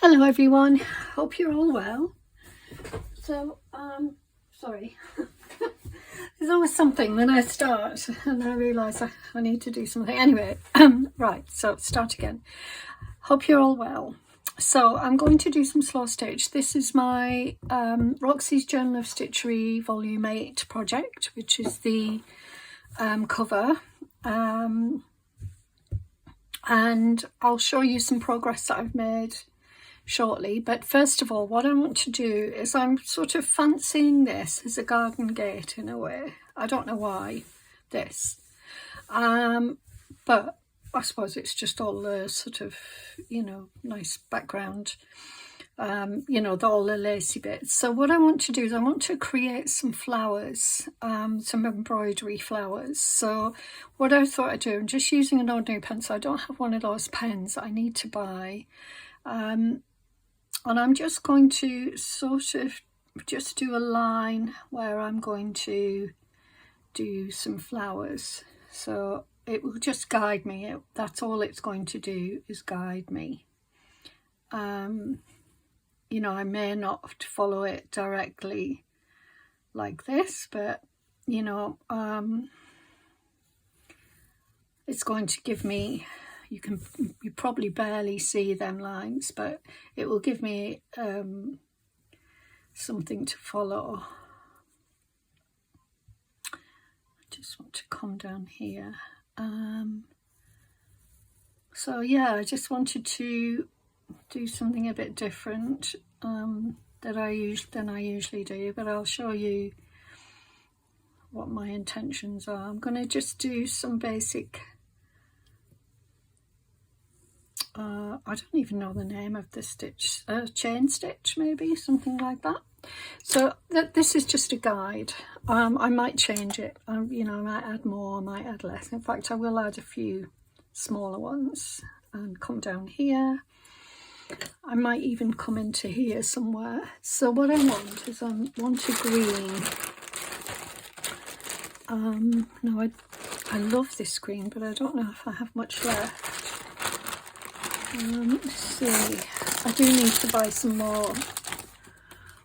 Hello everyone, hope you're all well. So, sorry, there's always something when I start and I realise I need to do something. Anyway, right, so start again. Hope you're all well. So I'm going to do some slow stitch. This is my Roxy's Journal of Stitchery Volume 8 project, which is the cover. And I'll show you some progress that I've made shortly, but first of all, what I want to do is I'm sort of fancying this as a garden gate in a way. I don't know why this, but I suppose it's just all the sort of, nice background, all the lacy bits. So what I want to do is I want to create some flowers, some embroidery flowers. So what I thought I'd do, I'm just using an ordinary pencil. I don't have one of those pens I need to buy. And I'm just going to sort of just do a line where I'm going to do some flowers. So it will just guide me. That's all it's going to do, is guide me. I may not follow it directly like this, but it's going to give me, you probably barely see them lines, but it will give me something to follow. I just want to come down here. So yeah, I just wanted to do something a bit different than I usually do, but I'll show you what my intentions are. I'm going to just do some basic, I don't even know the name of the stitch, chain stitch maybe, something like that. So this is just a guide. I might change it, I might add more, I might add less. In fact, I will add a few smaller ones and come down here. I might even come into here somewhere. So what I want is I want a green. No, I love this green, but I don't know if I have much left. Let's see, I do need to buy some more.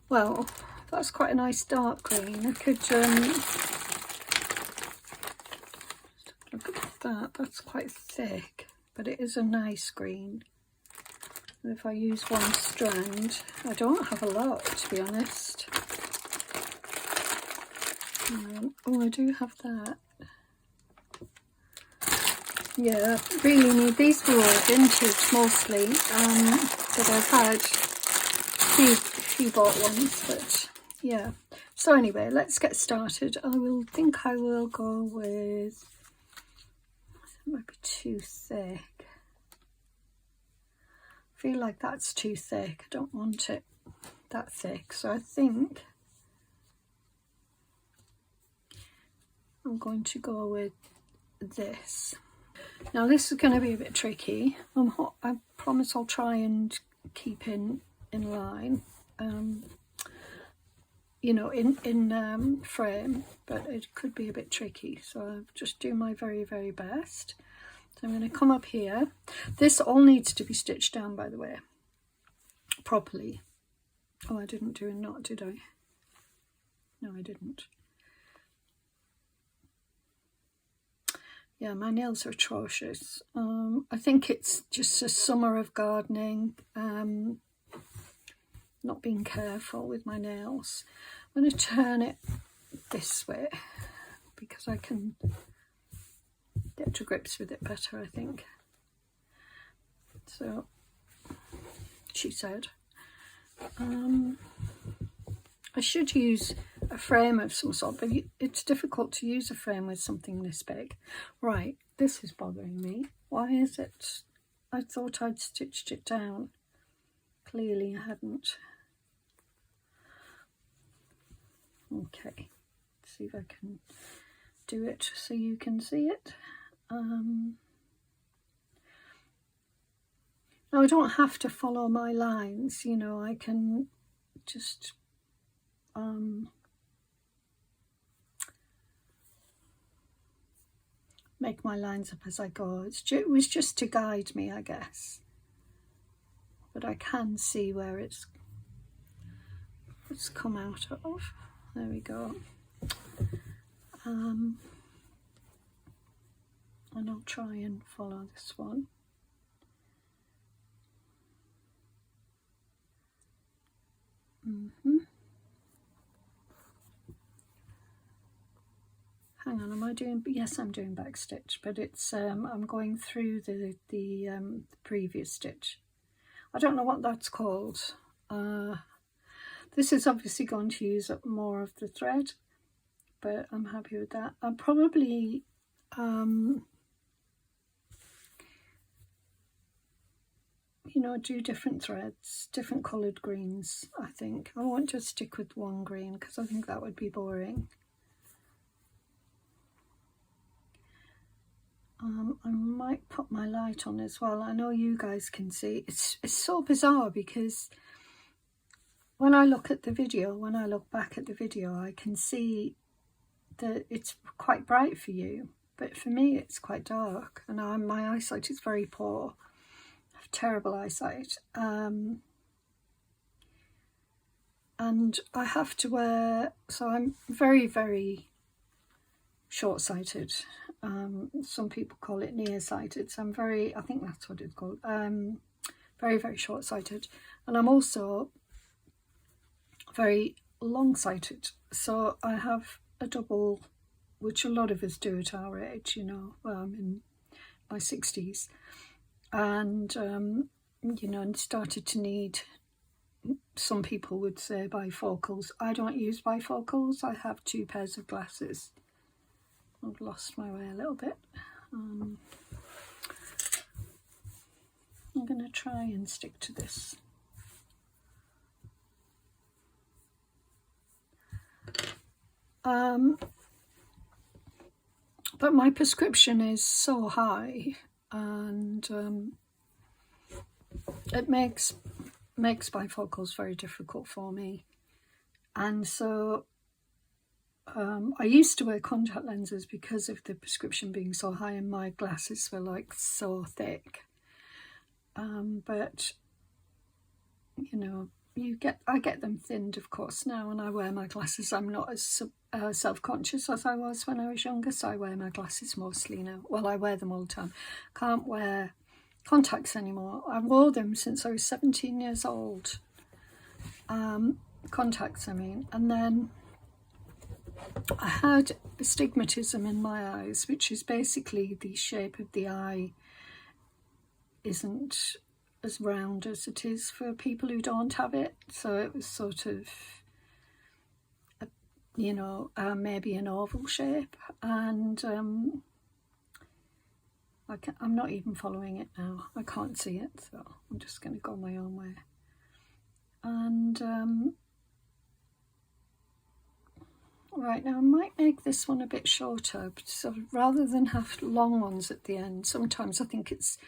Well, that's quite a nice dark green. I could look at that. That's quite thick, but it is a nice green. And if I use one strand, I don't have a lot, to be honest. Oh, I do have that. Yeah, really need these. Were all vintage mostly, but I've had few bought ones, but yeah. So anyway, let's get started. I will go with, it might be too thick. I feel like that's too thick. I don't want it that thick, so I think I'm going to go with this. Now this is going to be a bit tricky. I promise I'll try and keep in line, in frame, but it could be a bit tricky. So I'll just do my very, very best. So I'm going to come up here. This all needs to be stitched down, by the way, properly. Oh, I didn't do a knot, did I? No, I didn't. Yeah, my nails are atrocious. I think it's just a summer of gardening, not being careful with my nails. I'm going to turn it this way because I can get to grips with it better, I think. So, she said. I should use a frame of some sort, but it's difficult to use a frame with something this big. Right, this is bothering me. Why is it? I thought I'd stitched it down. Clearly I hadn't. Okay, let's see if I can do it so you can see it. Now I don't have to follow my lines, I can just make my lines up as I go. It was just to guide me, I guess. but I can see where it's come out of. There we go. And I'll try and follow this one. Hang on, am I doing? Yes, I'm doing back stitch, but it's I'm going through the previous stitch. I don't know what that's called. This is obviously going to use up more of the thread, but I'm happy with that. I'll probably you know, do different threads, different coloured greens. I think I won't just stick with one green because I think that would be boring. I might put my light on as well. I know you guys can see. It's so bizarre because when I look at the video, when I look back at the video, I can see that it's quite bright for you, but for me it's quite dark, and my eyesight is very poor. I have terrible eyesight, and I have to wear, so I'm very, very short-sighted. Some people call it nearsighted, so I think that's what it's called. Very, very short-sighted, and I'm also very long-sighted, so I have a double, which a lot of us do at our age, you know. I'm in my 60s, and you know, and started to need, some people would say, bifocals. I don't use bifocals. I have 2 pairs of glasses. I've lost my way a little bit. I'm going to try and stick to this. But my prescription is so high, and it makes bifocals very difficult for me. And so I used to wear contact lenses because of the prescription being so high, and my glasses were like so thick. But you know, I get them thinned, of course, now, and I wear my glasses. I'm not as self-conscious as I was when I was younger, so I wear my glasses mostly now. Well, I wear them all the time. Can't wear contacts anymore. I wore them since I was 17 years old. Contacts, I mean. And then I had astigmatism in my eyes, which is basically the shape of the eye isn't as round as it is for people who don't have it. So it was sort of, you know, maybe an oval shape. And I'm not even following it now. I can't see it, so I'm just going to go my own way. And right, now I might make this one a bit shorter, so rather than have long ones at the end. Sometimes I think it's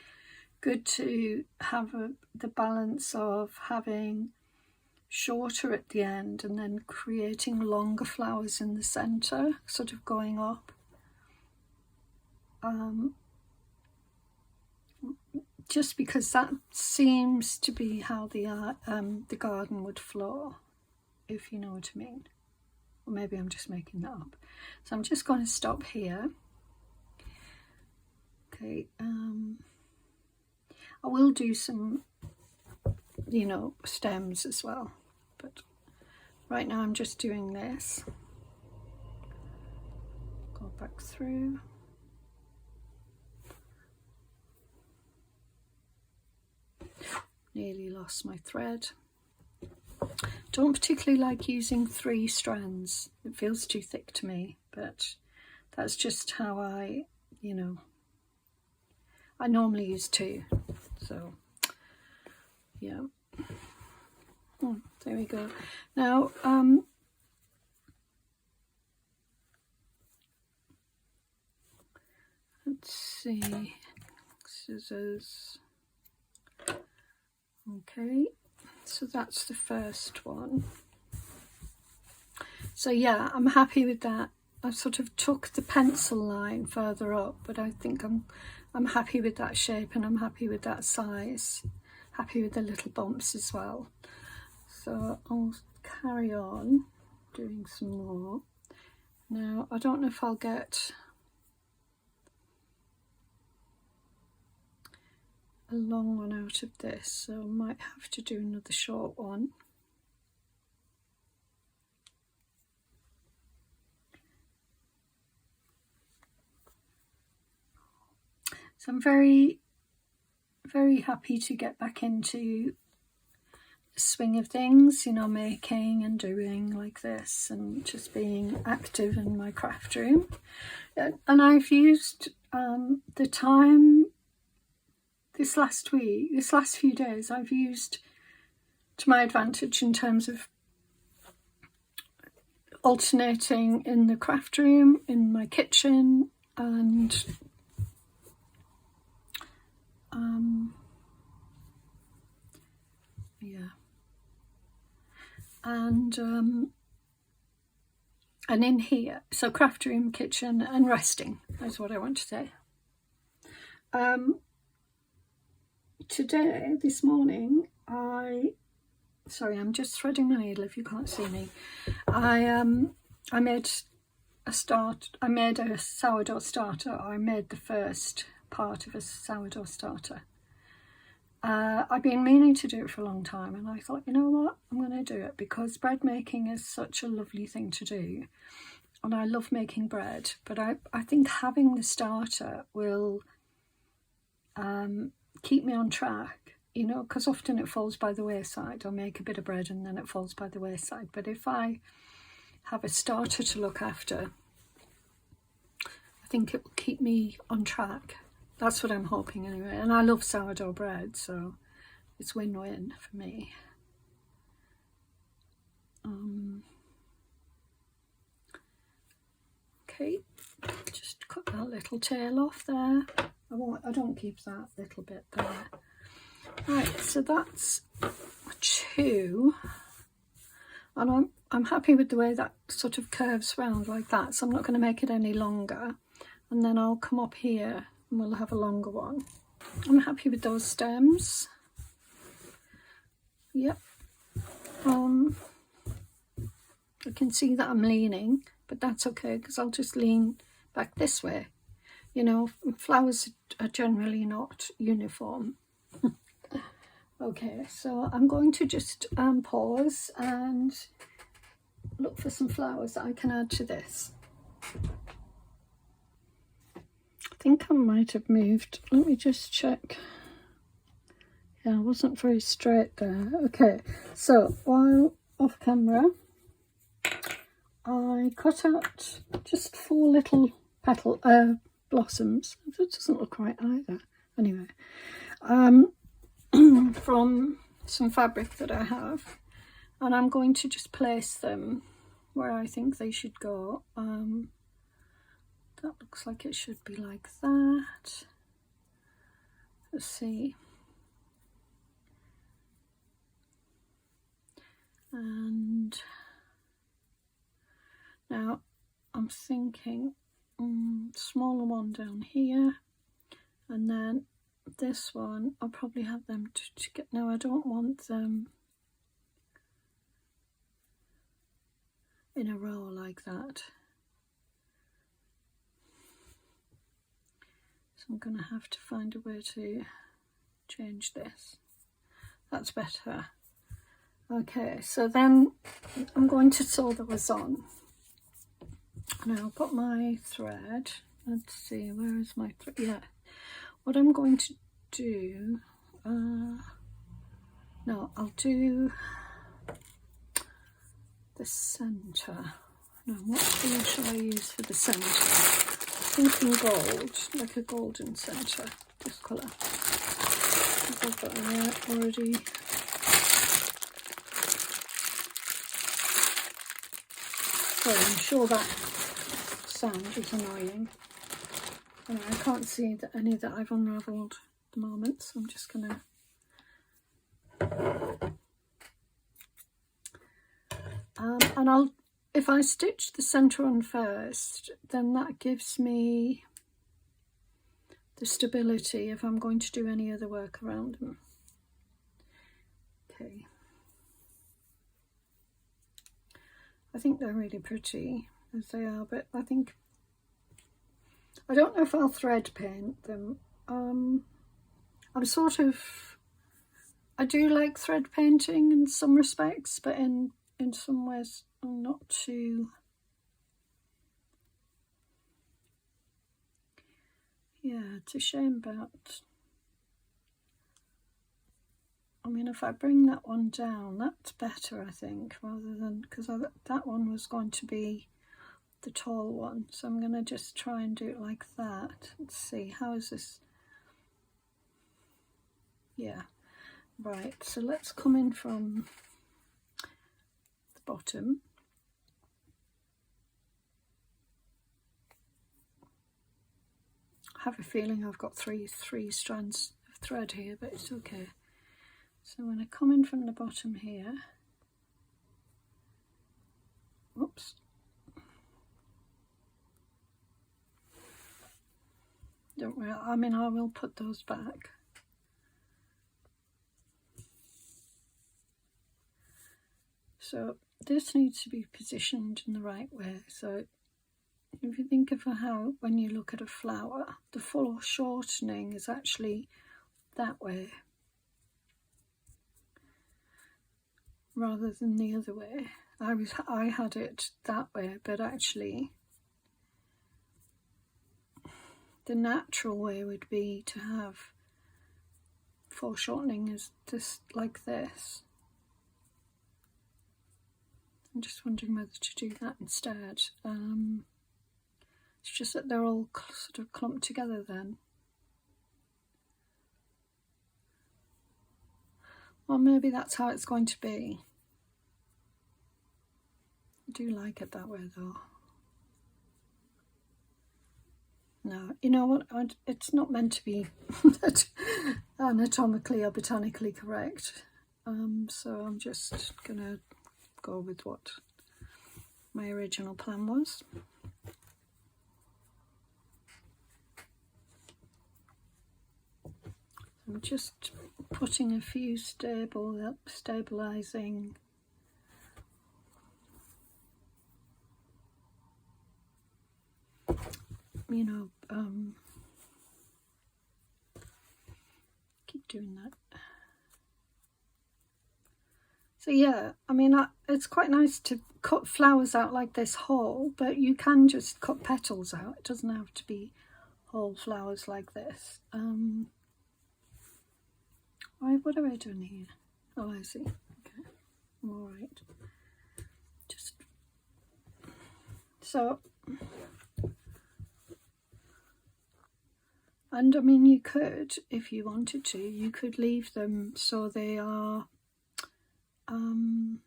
good to have the balance of having shorter at the end and then creating longer flowers in the center, sort of going up. Just because that seems to be how the garden would flow, if you know what I mean. Or maybe I'm just making that up. So I'm just going to stop here. Okay, I will do some, you know, stems as well, but right now I'm just doing this. Go back through. Nearly lost my thread. Don't particularly like using 3 strands. It feels too thick to me, but that's just how I, you know, I normally use 2. So, yeah. Oh, there we go. Now, let's see. Scissors. Okay, so that's the first one. So yeah, I'm happy with that. I sort of took the pencil line further up, but I think I'm happy with that shape, and I'm happy with that size. happy with the little bumps as well. So I'll carry on doing some more. Now I don't know if I'll get a long one out of this, so I might have to do another short one. So I'm very, very happy to get back into the swing of things, you know, making and doing like this and just being active in my craft room. And I've used the time this last few days, I've used to my advantage in terms of alternating in the craft room, in my kitchen, and and in here. So craft room, kitchen, and resting is what I want to say. Today, this morning, sorry, I'm just threading my needle if you can't see me. I made a sourdough starter. I made the first part of a sourdough starter. I've been meaning to do it for a long time, and I thought, you know what, I'm going to do it because bread making is such a lovely thing to do, and I love making bread, but I think having the starter will keep me on track, you know, because often it falls by the wayside. I'll make a bit of bread and then it falls by the wayside, but if I have a starter to look after, I think it will keep me on track. That's what I'm hoping anyway. And I love sourdough bread, so it's win-win for me. Okay, just cut that little tail off there. I don't keep that little bit there. Right, so that's 2. And I'm happy with the way that sort of curves round like that, so I'm not going to make it any longer. And then I'll come up here and we'll have a longer one. I'm happy with those stems. Yep. I can see that I'm leaning, but that's okay because I'll just lean back this way. You know, flowers are generally not uniform. Okay, so I'm going to just pause and look for some flowers that I can add to this. I think I might have moved. Let me just check. Yeah, I wasn't very straight there. Okay, so while off camera, I cut out just 4 little blossoms. That doesn't look right either. Anyway, from some fabric that I have, and I'm going to just place them where I think they should go. That looks like it should be like that. Let's see. And now I'm thinking smaller one down here, and then this one I'll probably have them to get. No, I don't want them in a row like that, so I'm gonna have to find a way to change this. That's better. Okay, so then I'm going to sew those on. And I'll put my thread. Let's see, where is my thread? Yeah. What I'm going to do, no, I'll do the centre. No, what colour shall I use for the centre? I'm thinking gold, like a golden centre, this colour. I've got it already. Sorry, I'm sure that sound is annoying. Anyway, I can't see any that I've unravelled at the moment, so I'm just going to... and if I stitch the centre on first, then that gives me the stability if I'm going to do any other work around them. Okay. I think they're really pretty as they are, but I don't know if I'll thread paint them. I do like thread painting in some respects, but in some ways I'm not too. Yeah, it's a shame about. I mean, if I bring that one down, that's better, I think, rather than, because that one was going to be the tall one. So I'm going to just try and do it like that. Let's see, how is this? Yeah, right. So let's come in from the bottom. I have a feeling I've got three strands of thread here, but it's okay. So I'm going to come in from the bottom here. Oops. Don't worry, I mean, I will put those back. So this needs to be positioned in the right way. So if you think of how, when you look at a flower, the foreshortening is actually that way rather than the other way. I had it that way, but actually the natural way would be to have foreshortening as just like this. I'm just wondering whether to do that instead. It's just that they're all sort of clumped together then. Or maybe that's how it's going to be. I do like it that way though. No, you know what, it's not meant to be anatomically or botanically correct. So I'm just gonna go with what my original plan was. I'm just putting a few stabilizing keep doing that. So yeah, I mean, it's quite nice to cut flowers out like this whole, but you can just cut petals out. It doesn't have to be whole flowers like this. What am I doing here? Oh, I see. Okay, I'm all right. Just so, and I mean, you could, if you wanted to, you could leave them so they are, you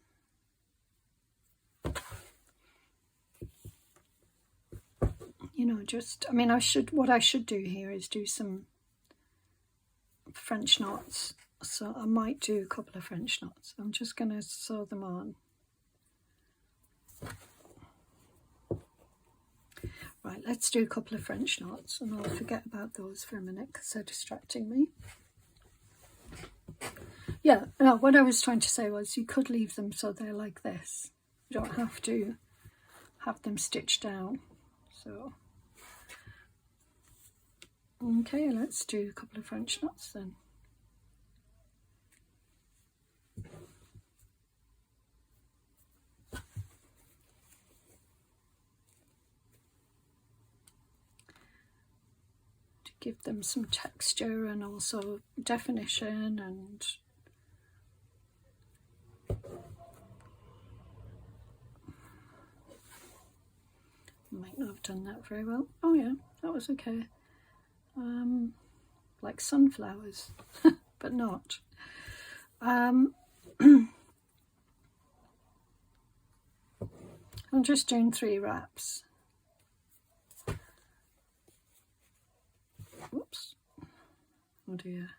know, just, I mean, what I should do here is do some French knots. So I might do a couple of French knots. I'm just going to sew them on. Right, let's do a couple of French knots, and I'll forget about those for a minute because they're distracting me. Yeah, no, what I was trying to say was you could leave them so they're like this. You don't have to have them stitched down. So, okay, let's do a couple of French knots then. Give them some texture and also definition, and might not have done that very well. Oh yeah, that was okay. Like sunflowers, but not. I'm just doing 3 wraps. Whoops. Oh dear.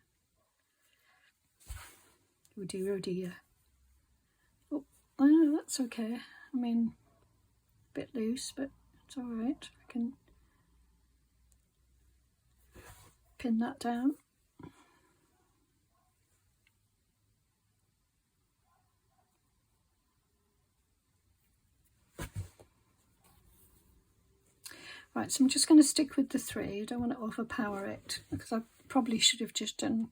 Oh dear, oh dear. Oh, that's okay. I mean, a bit loose, but it's alright. I can pin that down. Right, so I'm just going to stick with the 3. I don't want to overpower it, because I probably should have just done,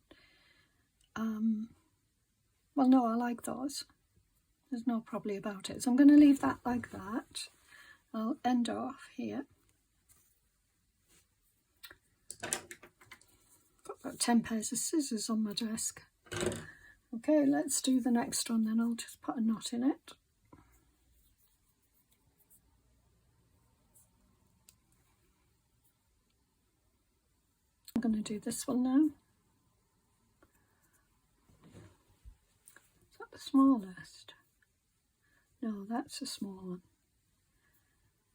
well, no, I like those. There's no probably about it. So I'm going to leave that like that. I'll end off here. Got about 10 pairs of scissors on my desk. Okay, let's do the next one then. I'll just put a knot in it. I'm going to do this one now. Is that the smallest? No, that's a small one.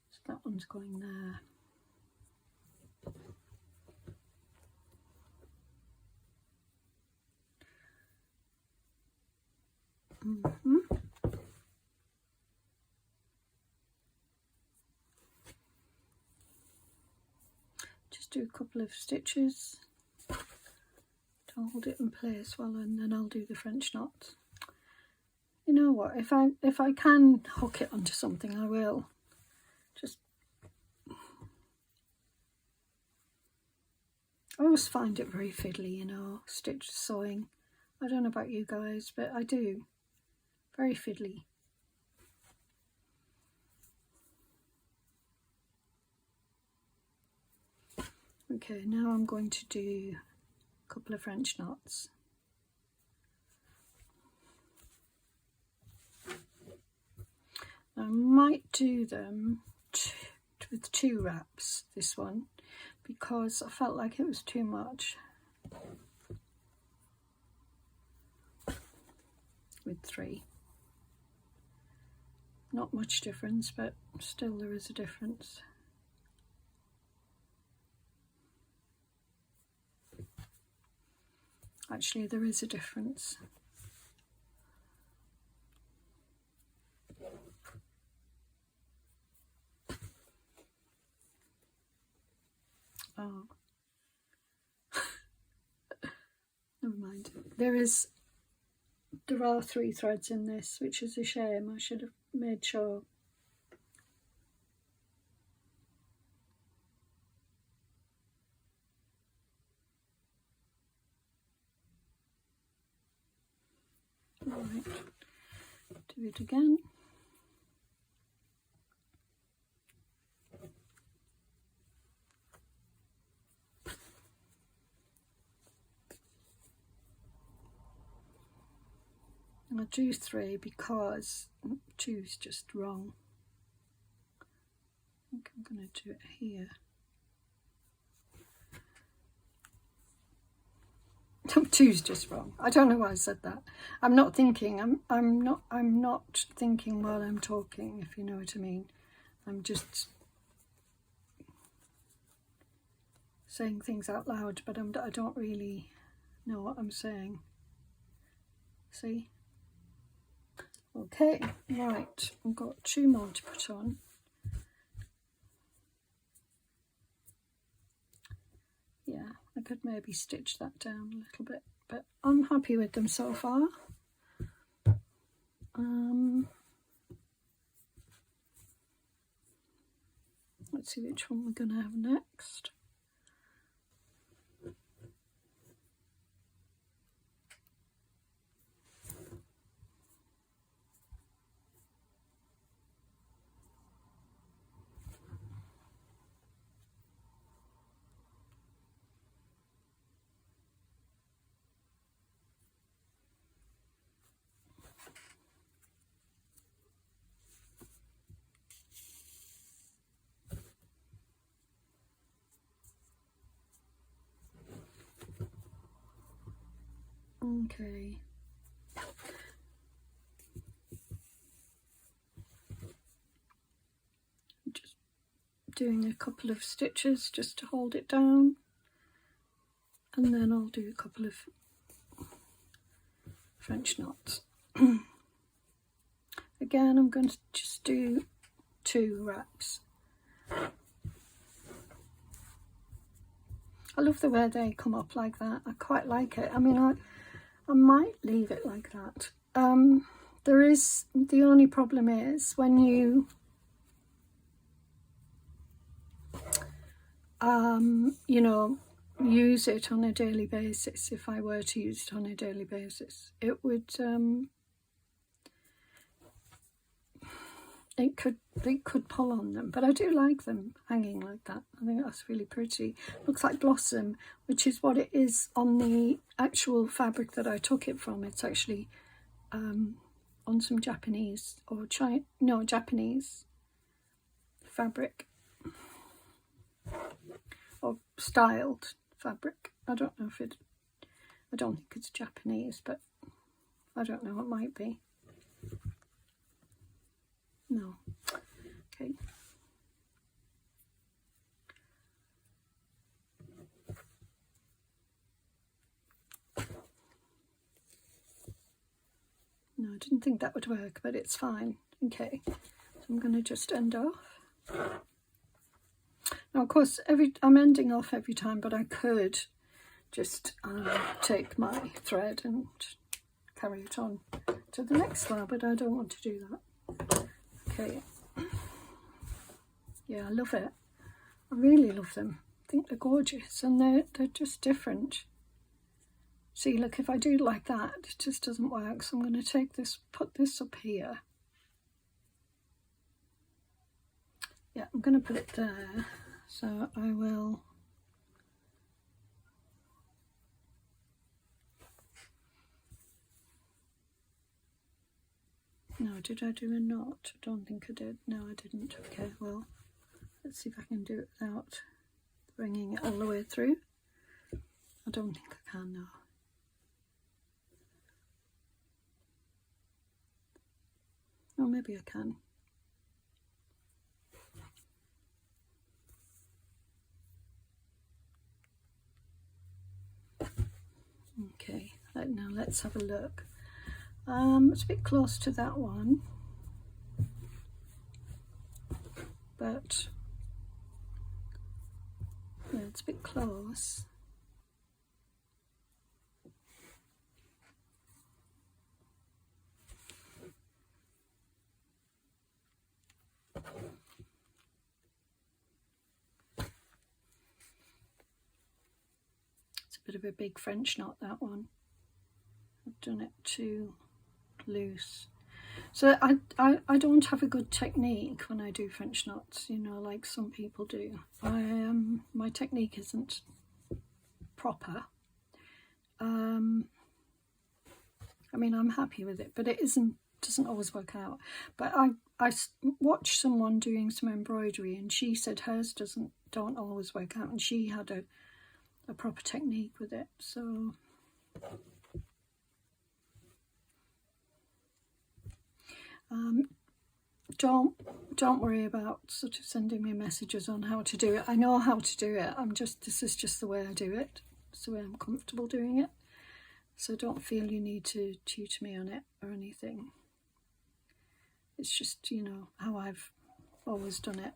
So that one's going there. Just do a couple of stitches to hold it in place well, and then I'll do the French knots. You know what, if I can hook it onto something, I will. Just, I always find it very fiddly, you know, stitch sewing. I don't know about you guys, but I do. Very fiddly. Okay, now I'm going to do a couple of French knots. I might do them with 2 wraps, this one, because I felt like it was too much with 3. Not much difference, but still there is a difference. Actually, there is a difference. Oh, never mind. There are 3 threads in this, which is a shame. I should have made sure. Right, do it again. I'll do 3 because 2 is just wrong. I think I'm going to do it here. 2's just wrong. I don't know why I said that. I'm not thinking. I'm not thinking while I'm talking, if you know what I mean. I'm just saying things out loud, but I don't really know what I'm saying. See? Okay, right. I've got 2 more to put on. Yeah, I could maybe stitch that down a little bit, but I'm happy with them so far. Let's see which one we're going to have next. Okay. Just doing a couple of stitches just to hold it down, and then I'll do a couple of French knots. Again, I'm going to just do 2 wraps. I love the way they come up like that. I quite like it. I mean, I might leave it like that. The only problem is when you you know, use it on a daily basis, if I were to use it on a daily basis, it would, it could pull on them. But I do like them hanging like that. I think that's really pretty. Looks like blossom, which is what it is on the actual fabric that I took it from. It's actually on some Japanese or Japanese fabric, or styled fabric. I don't know if I don't think it's Japanese, but I don't know, it might be. No. Okay. No, I didn't think that would work, but it's fine. Okay, so I'm going to just end off. Now, of course, I'm ending off every time, but I could just take my thread and carry it on to the next flower, but I don't want to do that. Okay. Yeah, I love it. I really love them. I think they're gorgeous, and they're just different. See, look, if I do like that, it just doesn't work. So I'm going to take this, put this up here. Yeah, I'm going to put it there. So I will. No, did I do a knot? I don't think I did. No, I didn't. Okay, well, let's see if I can do it without bringing it all the way through. I don't think I can now. Or maybe I can. Okay, now let's have a look. It's a bit close to that one, but yeah, it's a bit close. It's a bit of a big French knot, that one. I've done it too loose. So I don't have a good technique when I do French knots, you know, like some people do. My technique isn't proper. I mean, I'm happy with it, but it doesn't always work out. But I watched someone doing some embroidery, and she said hers don't always work out, and she had a proper technique with it. So don't worry about sort of sending me messages on how to do it. I know how to do it. This is just the way I do it. It's the way I'm comfortable doing it. So don't feel you need to tutor me on it or anything. It's just, you know, how I've always done it.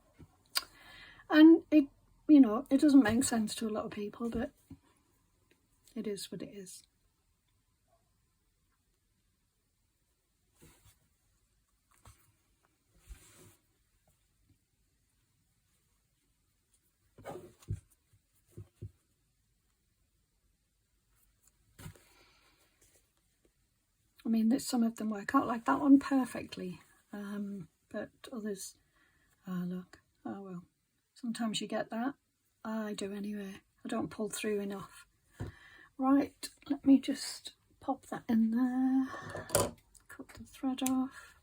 And it, you know, it doesn't make sense to a lot of people, but it is what it is. I mean, some of them work out, like that one perfectly, but others, look, oh well, sometimes you get that. I do anyway. I don't pull through enough. Right, let me just pop that in there, cut the thread off,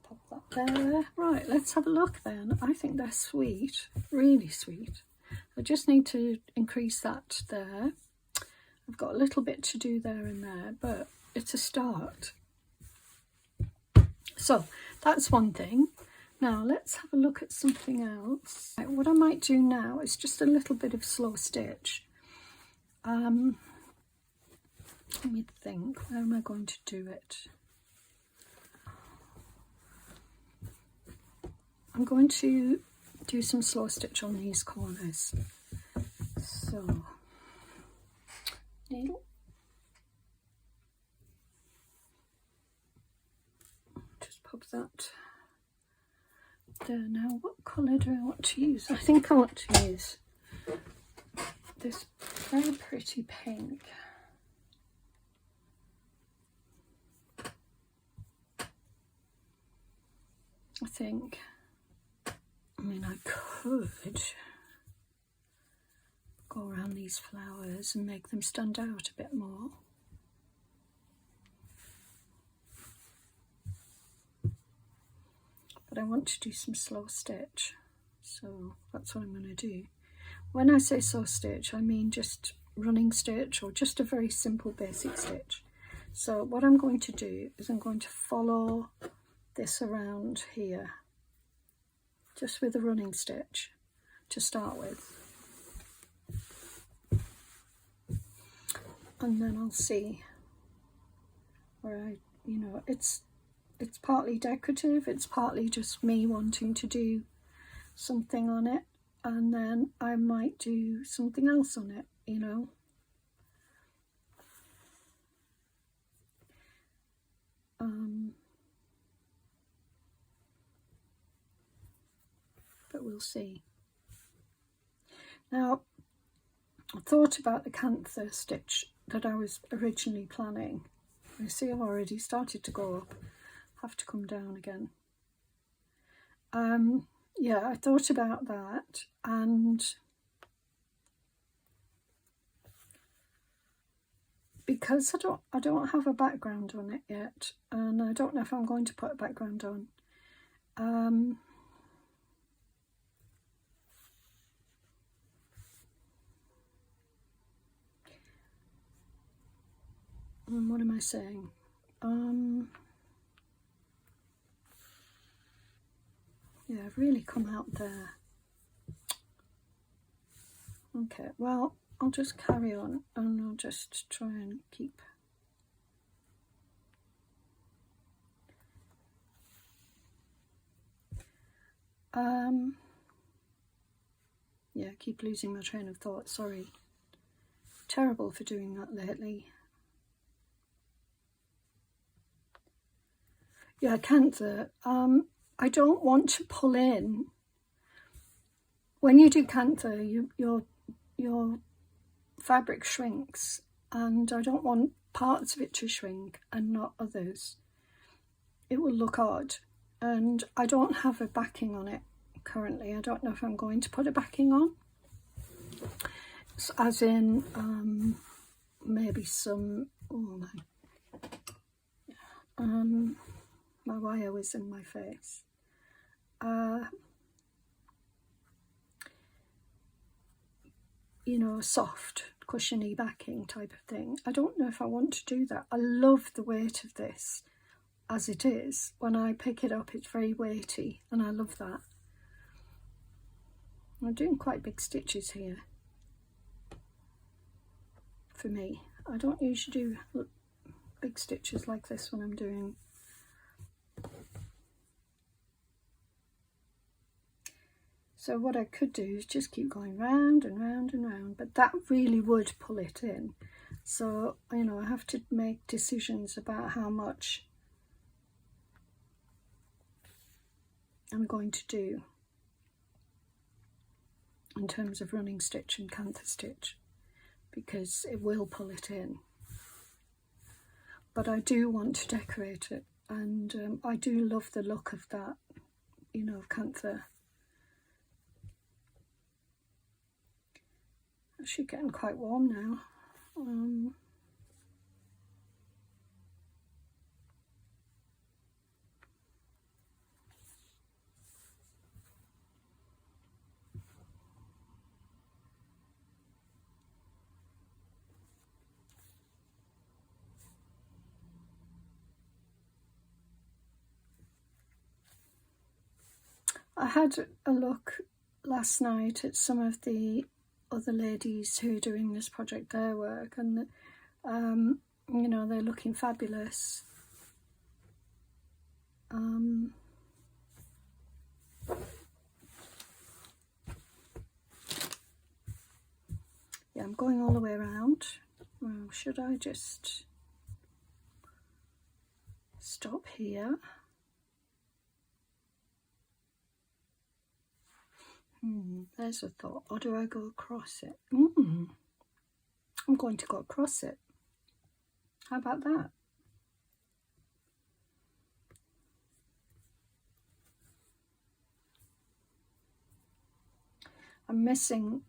pop that there. Right, let's have a look then. I think they're sweet, really sweet. I just need to increase that there. I've got a little bit to do there and there, but it's a start. So that's one thing. Now let's have a look at something else. Right, what I might do now is just a little bit of slow stitch. Let me think, where am I going to do it? I'm going to do some slow stitch on these corners. So, needle. Just pop that there. Now, what colour do I want to use? I think I want to use this very pretty pink. I think, I mean, I could go around these flowers and make them stand out a bit more. But I want to do some slow stitch, so that's what I'm going to do. When I say slow stitch, I mean just running stitch or just a very simple basic stitch. So what I'm going to do is I'm going to follow this around here, just with a running stitch to start with. And then I'll see where it's partly decorative, it's partly just me wanting to do something on it, and then I might do something else on it, but we'll see. Now, I thought about the cantha stitch that I was originally planning. You see, I've already started to go up, have to come down again. Yeah, I thought about that, and because I don't have a background on it yet, and I don't know if I'm going to put a background on. What am I saying? Yeah, I've really come out there. Okay, well, I'll just carry on and I'll just try and keep yeah, keep losing my train of thought, sorry. Terrible for doing that lately. Yeah, cantha. I don't want to pull in. When you do cantha, your fabric shrinks, and I don't want parts of it to shrink and not others. It will look odd, and I don't have a backing on it currently. I don't know if I'm going to put a backing on, as in maybe some, oh my wire was in my face. Soft, cushiony backing type of thing. I don't know if I want to do that. I love the weight of this as it is. When I pick it up, it's very weighty, and I love that. I'm doing quite big stitches here. For me, I don't usually do big stitches like this when I'm doing. So what I could do is just keep going round and round and round, but that really would pull it in. So, I have to make decisions about how much I'm going to do in terms of running stitch and cantha stitch, because it will pull it in. But I do want to decorate it, and I do love the look of that, of cantha. Actually getting quite warm now. I had a look last night at some of the other ladies who are doing this project, their work, and they're looking fabulous. Yeah, I'm going all the way around. Well, should I just stop here? There's a thought. Or do I go across it? I'm going to go across it. How about that? I'm missing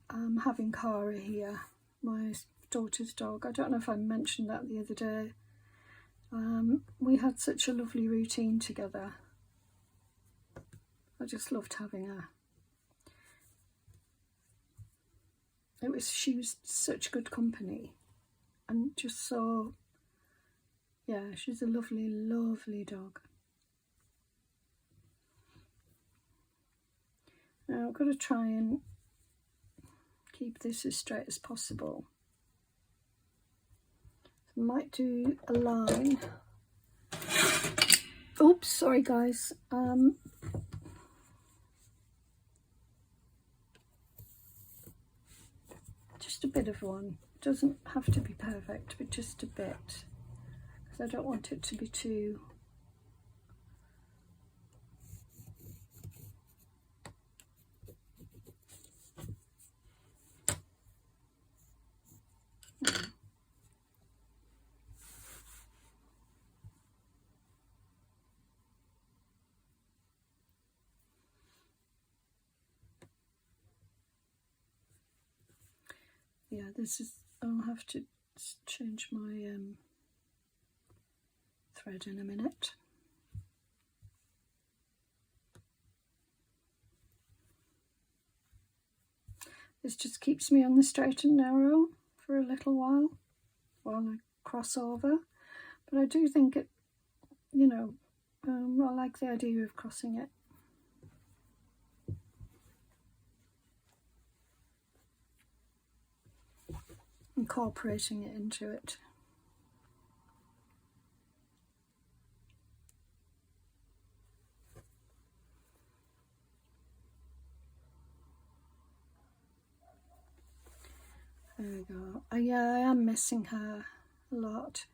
having Cara here, my daughter's dog. I don't know if I mentioned that the other day. We had such a lovely routine together. I just loved having her. She was such good company, and just so, yeah, she's a lovely, lovely dog. Now I've got to try and keep this as straight as possible. I might do a line. Oops, sorry guys. Just a bit of one. Doesn't have to be perfect, but just a bit, because I don't want it to be too. Yeah, this is, I'll have to change my thread in a minute. This just keeps me on the straight and narrow for a little while I cross over. But I do think it, you know, I like the idea of crossing it. Incorporating it into it. There we go. Yeah, I am missing her a lot.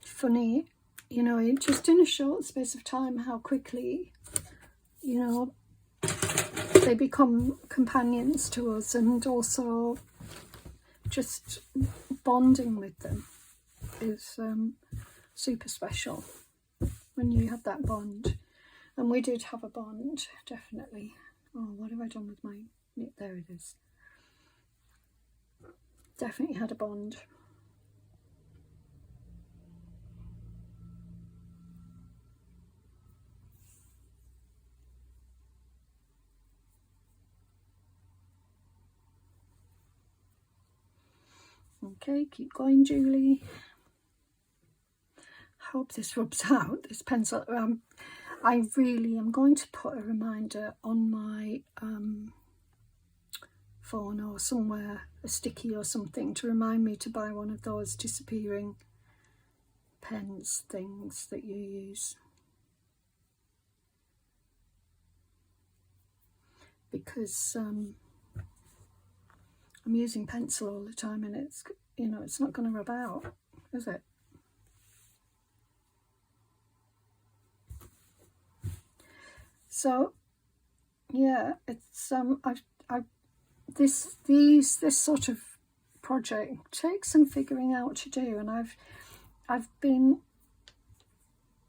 Funny, you know, just in a short space of time, how quickly, you know, they become companions to us, and also just bonding with them is super special when you have that bond. And we did have a bond, definitely. Oh, what have I done with my... There it is. Definitely had a bond. Okay, keep going, Julie. Hope this rubs out, this pencil. I really am going to put a reminder on my phone or somewhere, a sticky or something, to remind me to buy one of those disappearing pens things that you use. Because I'm using pencil all the time, and it's, you know, it's not going to rub out, is it? So yeah, it's this sort of project takes some figuring out to do, and I've been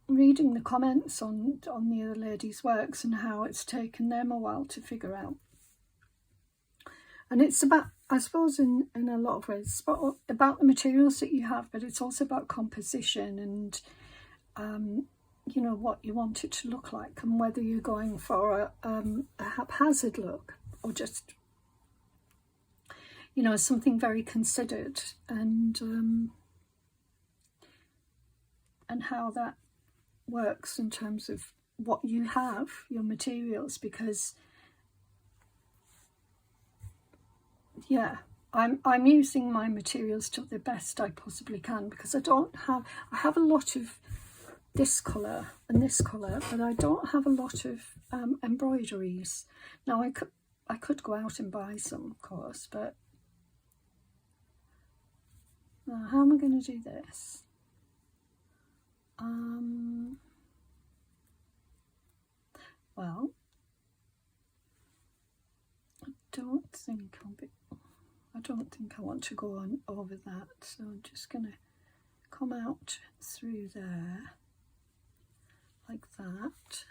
reading the comments on the other ladies' works and how it's taken them a while to figure out. And it's about, I suppose, in a lot of ways, about the materials that you have, but it's also about composition and you know, what you want it to look like, and whether you're going for a haphazard look or just, you know, something very considered, and how that works in terms of what you have, your materials, because yeah, I'm using my materials to the best I possibly can, because I have a lot of this colour and this colour, but I don't have a lot of embroideries. Now I could go out and buy some, of course, but how am I going to do this? Well, I don't think I want to go on over that, so I'm just going to come out through there like that,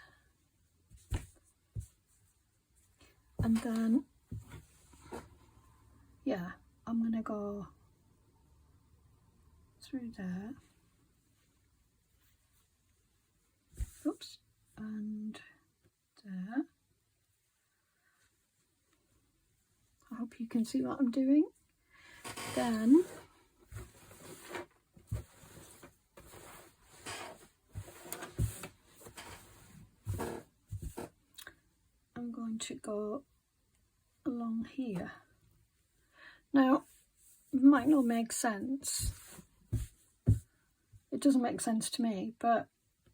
and then yeah, I'm going to go through there, oops, and there. I hope you can see what I'm doing. Then I'm going to go along here. Now, it might not make sense. It doesn't make sense to me, but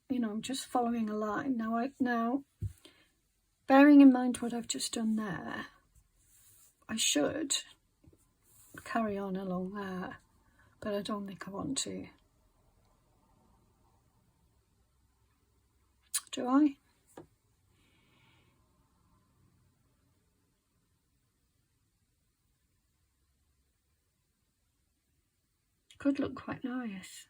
you know, I'm just following a line. Now, bearing in mind what I've just done there, I should carry on along there, but I don't think I want to. Do I? Could look quite nice.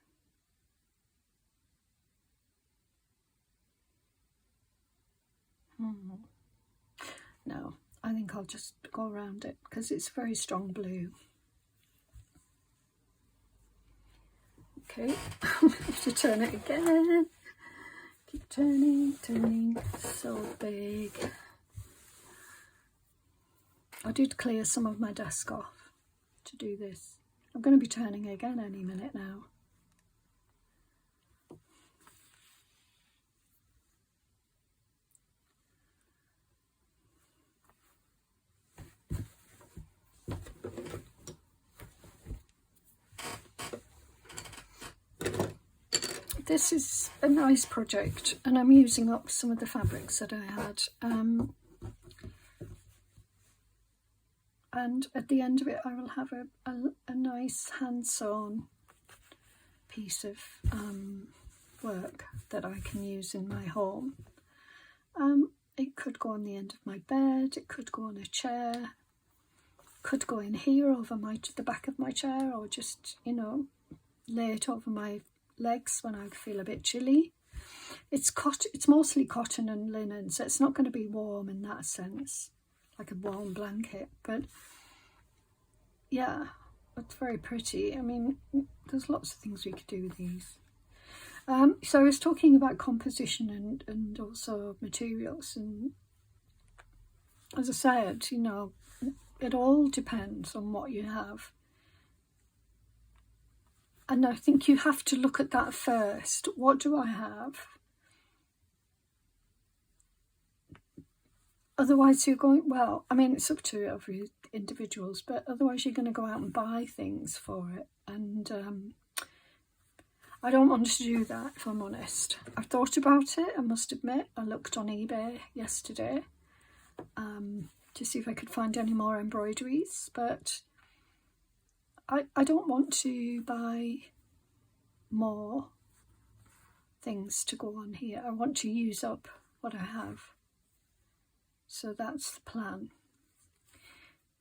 No, I think I'll just go around it because it's very strong blue. Okay, I have to turn it again. Keep turning, so big. I did clear some of my desk off to do this. I'm going to be turning again any minute now. This is a nice project, and I'm using up some of the fabrics that I had. And at the end of it, I will have a nice hand-sewn piece of work that I can use in my home. It could go on the end of my bed, it could go on a chair, could go in here over the back of my chair, or just, you know, lay it over my legs when I feel a bit chilly. It's mostly cotton and linen, so it's not going to be warm in that sense, like a warm blanket, but yeah, it's very pretty. I mean, there's lots of things we could do with these. So I was talking about composition and also materials, and as I said, you know, it all depends on what you have. And I think you have to look at that first. What do I have? Otherwise you're going, well, I mean, it's up to every individuals, but otherwise you're going to go out and buy things for it. And I don't want to do that, if I'm honest. I've thought about it, I must admit. I looked on eBay yesterday to see if I could find any more embroideries, but I don't want to buy more things to go on here. I want to use up what I have. So that's the plan.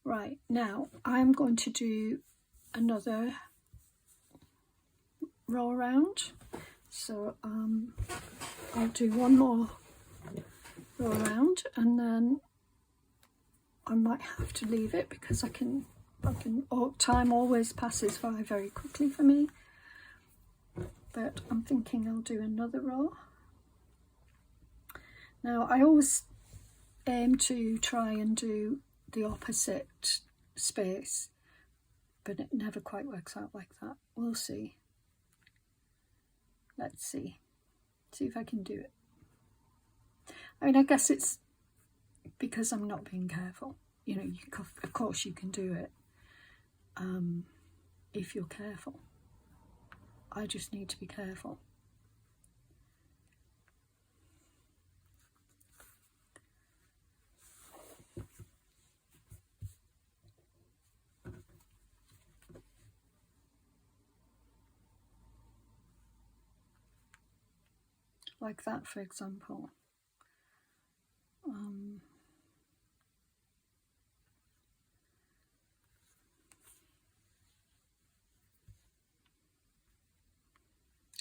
Right, now I'm going to do another row around. So I'll do one more row around, and then I might have to leave it because time always passes by very quickly for me, but I'm thinking I'll do another row. Now I always aim to try and do the opposite space, but it never quite works out like that. We'll see. Let's see if I can do it. I mean, I guess it's because I'm not being careful. You know, of course you can do it if you're careful. I just need to be careful. Like that, for example.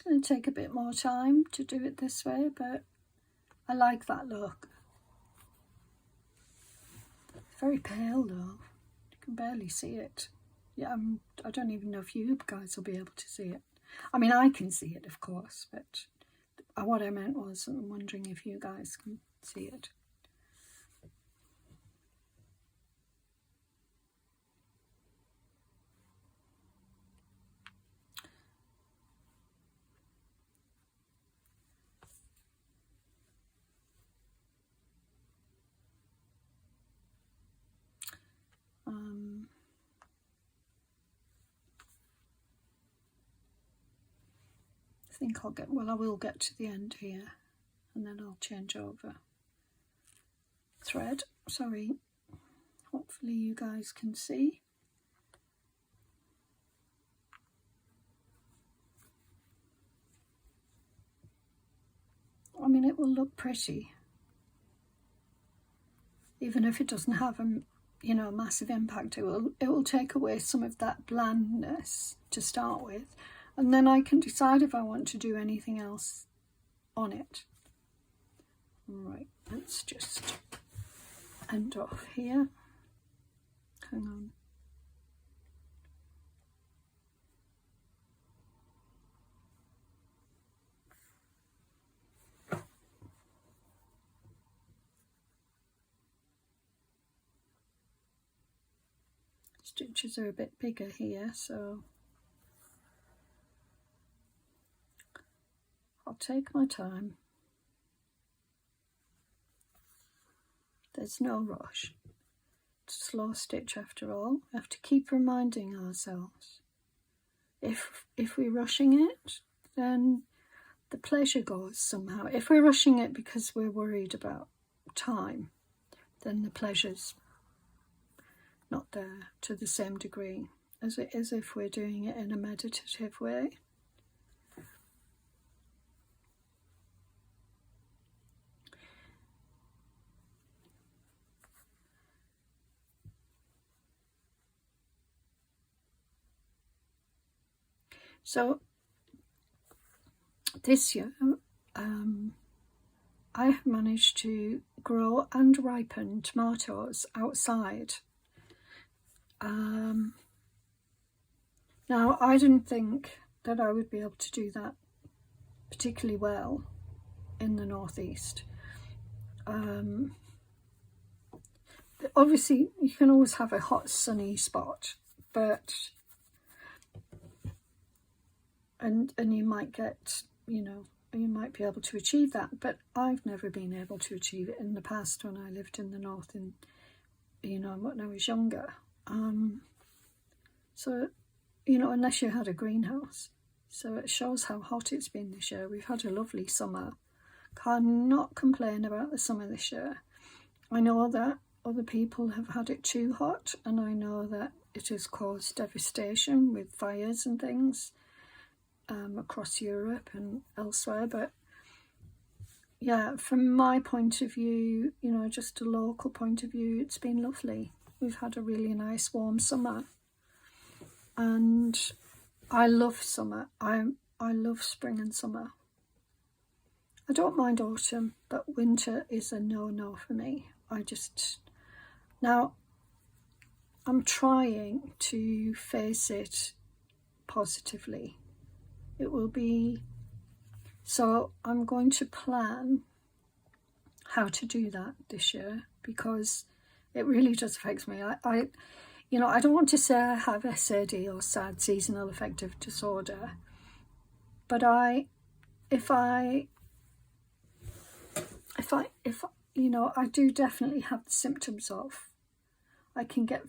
It'll take a bit more time to do it this way, but I like that look. It's very pale though, you can barely see it. Yeah, I don't even know if you guys will be able to see it. I mean, I can see it, of course, but what I meant was, I'm wondering if you guys can see it. I think I will get to the end here, and then I'll change over thread. Sorry, hopefully you guys can see. I mean, it will look pretty, even if it doesn't have a massive impact. It will take away some of that blandness to start with, and then I can decide if I want to do anything else on it. Right, let's just end off here. Hang on. Stitches are a bit bigger here, so I'll take my time. There's no rush. It's a slow stitch after all. We have to keep reminding ourselves. If we're rushing it, then the pleasure goes somehow. If we're rushing it because we're worried about time, then the pleasure's not there to the same degree as it is if we're doing it in a meditative way. So this year I have managed to grow and ripen tomatoes outside. Now, I didn't think that I would be able to do that particularly well in the northeast. Obviously, you can always have a hot, sunny spot, but and you might get, you might be able to achieve that, but I've never been able to achieve it in the past when I lived in the north and when I was younger. So unless you had a greenhouse. So it shows how hot it's been this year. We've had a lovely summer. Cannot complain about the summer this year. I know that other people have had it too hot, and I know that it has caused devastation with fires and things across Europe and elsewhere. But yeah, from my point of view, just a local point of view, it's been lovely. We've had a really nice warm summer, and I love summer. I love spring and summer. I don't mind autumn, but winter is a no-no for me. Now I'm trying to face it positively. It will be, so I'm going to plan how to do that this year, because it really does affect me. I don't want to say I have SAD or sad seasonal affective disorder, but I do definitely have the symptoms of. I can get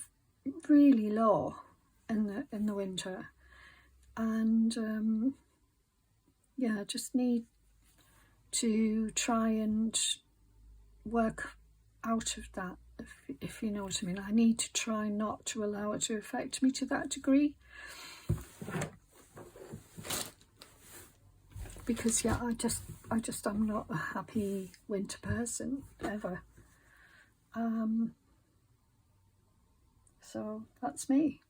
really low in the winter, and I just need to try and work out of that, if you know what I mean. I need to try not to allow it to affect me to that degree, because I'm not a happy winter person ever. So that's me.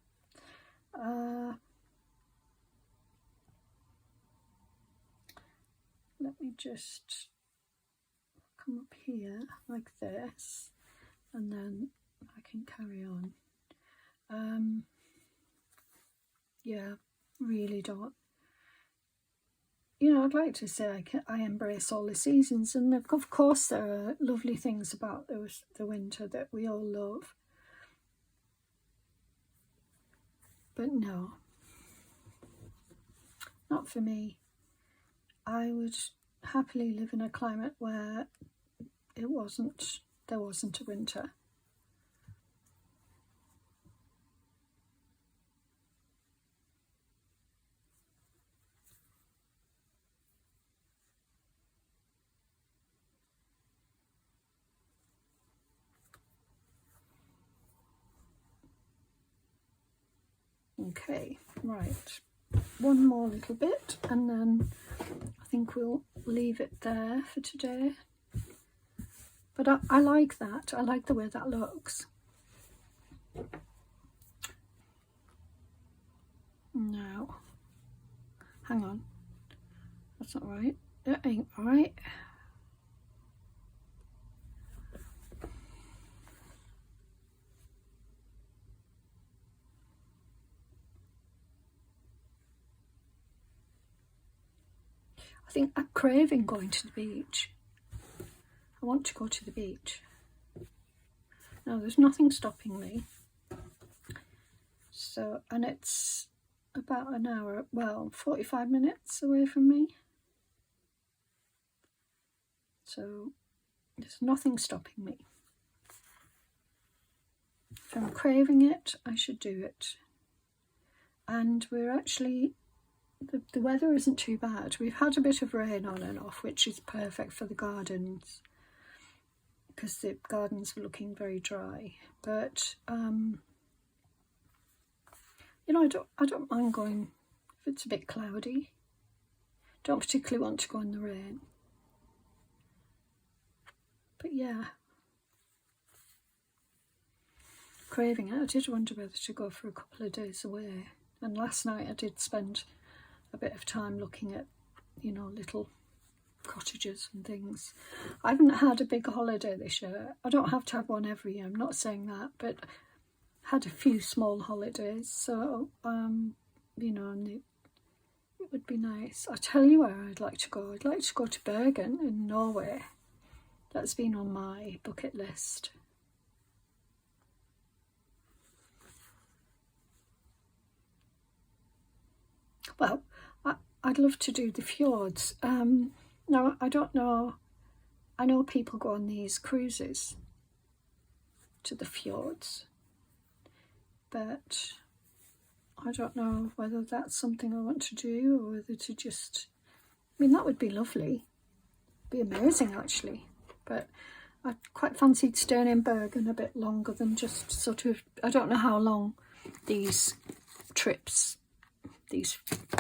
Let me just come up here like this, and then I can carry on. Yeah, really don't. You know, I'd like to say I embrace all the seasons, and of course there are lovely things about the winter that we all love. But no, not for me. I would happily live in a climate where there wasn't a winter. Okay, right. One more little bit, and then I think we'll leave it there for today. But I like that. I like the way that looks. Now, hang on. That's not right. That ain't right. I think I'm craving going to the beach. I want to go to the beach. Now, there's nothing stopping me. So, and it's about an hour, well, 45 minutes away from me. So, there's nothing stopping me. If I'm craving it, I should do it. And we're actually, the weather isn't too bad. We've had a bit of rain on and off, which is perfect for the gardens, because the gardens are looking very dry. But you know, I don't mind going if it's a bit cloudy. Don't particularly want to go in the rain. But yeah, craving it. I did wonder whether to go for a couple of days away. And last night I did spend a bit of time looking at, you know, little cottages and things. I haven't had a big holiday this year. I don't have to have one every year, I'm not saying that, but had a few small holidays, so you know, and it would be nice. I'll tell you where I'd like to go. I'd like to go to Bergen in Norway. That's been on my bucket list. Well, I'd love to do the fjords. Now, I don't know, I know people go on these cruises to the fjords, but I don't know whether that's something I want to do, or whether to just, I mean, that would be lovely, be amazing actually, but I quite fancied staying in Bergen a bit longer than just sort of, I don't know how long these trips,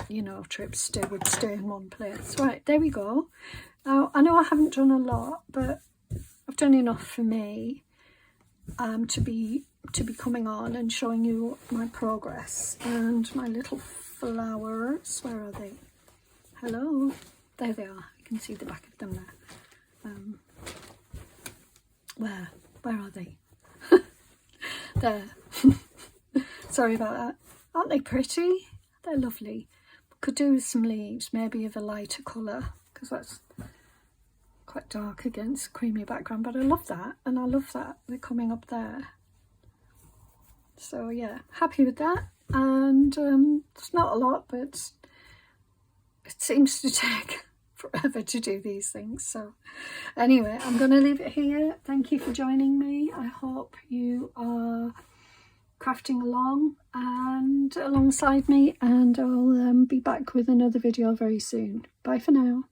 you know, trips would stay in one place. Right, there we go. Now, I know I haven't done a lot, but I've done enough for me to be coming on and showing you my progress and my little flowers. Where are they? Hello, there they are. You can see the back of them there. Where are they? There. Sorry about that. Aren't they pretty? They're lovely. Could do with some leaves, maybe of a lighter colour, because that's quite dark against creamy background, but I love that, and I love that they're coming up there. So yeah, happy with that. And it's not a lot, but it seems to take forever to do these things. So anyway, I'm going to leave it here. Thank you for joining me. I hope you are crafting along and alongside me, and I'll be back with another video very soon. Bye for now.